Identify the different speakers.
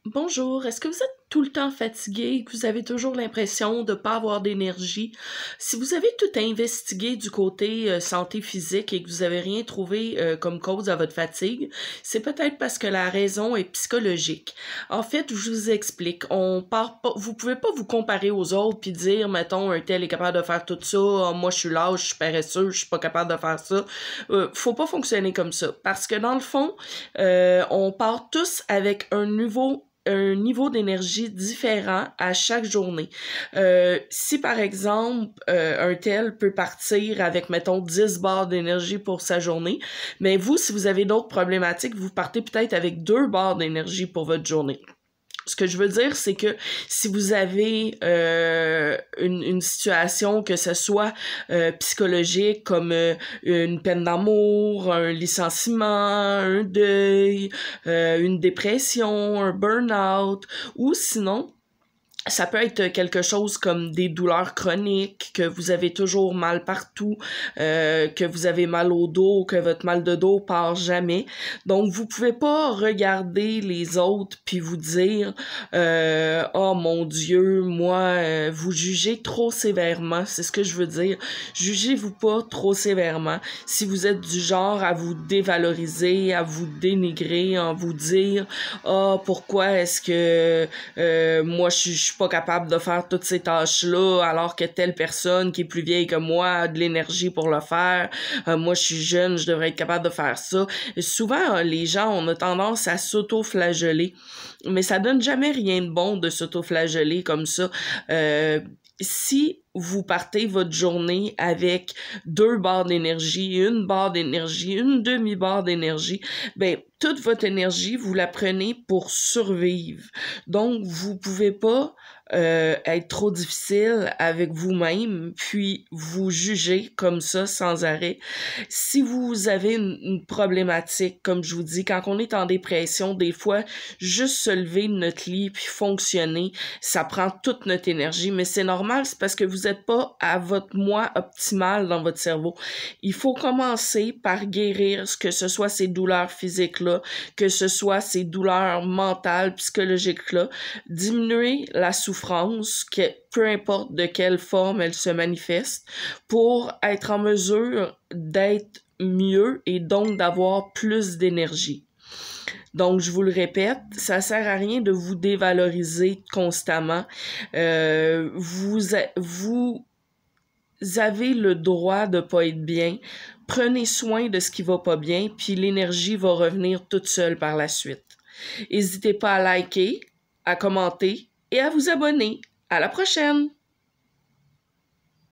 Speaker 1: Bonjour, est-ce que vous êtes tout le temps fatigué, que vous avez toujours l'impression de ne pas avoir d'énergie? Si vous avez tout investigué du côté santé physique et que vous n'avez rien trouvé comme cause à votre fatigue, c'est peut-être parce que la raison est psychologique. En fait, je vous explique. Vous pouvez pas vous comparer aux autres puis dire, mettons, un tel est capable de faire tout ça, ah, moi je suis lâche, je suis paresseux, je suis pas capable de faire ça. Faut pas fonctionner comme ça, parce que dans le fond, on part tous avec un niveau d'énergie différent à chaque journée. Si par exemple, un tel peut partir avec, mettons, 10 barres d'énergie pour sa journée, mais vous, si vous avez d'autres problématiques, vous partez peut-être avec 2 barres d'énergie pour votre journée. Ce que je veux dire, c'est que si vous avez une situation, que ce soit psychologique, comme une peine d'amour, un licenciement, un deuil, une dépression, un burn-out, ou sinon, ça peut être quelque chose comme des douleurs chroniques, que vous avez toujours mal partout, que vous avez mal au dos, que votre mal de dos part jamais. Donc, vous pouvez pas regarder les autres puis vous dire oh mon Dieu, moi, vous jugez trop sévèrement. C'est ce que je veux dire. Jugez-vous pas trop sévèrement. Si vous êtes du genre à vous dévaloriser, à vous dénigrer, à vous dire pourquoi est-ce que moi, je suis pas capable de faire toutes ces tâches-là, alors que telle personne qui est plus vieille que moi a de l'énergie pour le faire. Moi, je suis jeune, je devrais être capable de faire ça. Et souvent, les gens, on a tendance à s'auto-flageller, mais ça donne jamais rien de bon de s'auto-flageller comme ça. Si vous partez votre journée avec 2 barres d'énergie, une barre d'énergie, une demi-barre d'énergie, ben toute votre énergie, vous la prenez pour survivre. Donc, vous pouvez pas être trop difficile avec vous-même, puis vous juger comme ça sans arrêt. Si vous avez une problématique, comme je vous dis, quand on est en dépression, des fois, juste se lever de notre lit puis fonctionner, ça prend toute notre énergie, mais c'est normal, c'est parce que vous n'êtes pas à votre moi optimal dans votre cerveau. Il faut commencer par guérir, que ce soit ces douleurs physiques-là, que ce soit ces douleurs mentales, psychologiques-là, diminuer la souffrance, peu importe de quelle forme elle se manifeste, pour être en mesure d'être mieux et donc d'avoir plus d'énergie. Donc, je vous le répète, ça sert à rien de vous dévaloriser constamment. Vous avez le droit de pas être bien. Prenez soin de ce qui va pas bien, puis l'énergie va revenir toute seule par la suite. N'hésitez pas à liker, à commenter et à vous abonner. À la prochaine!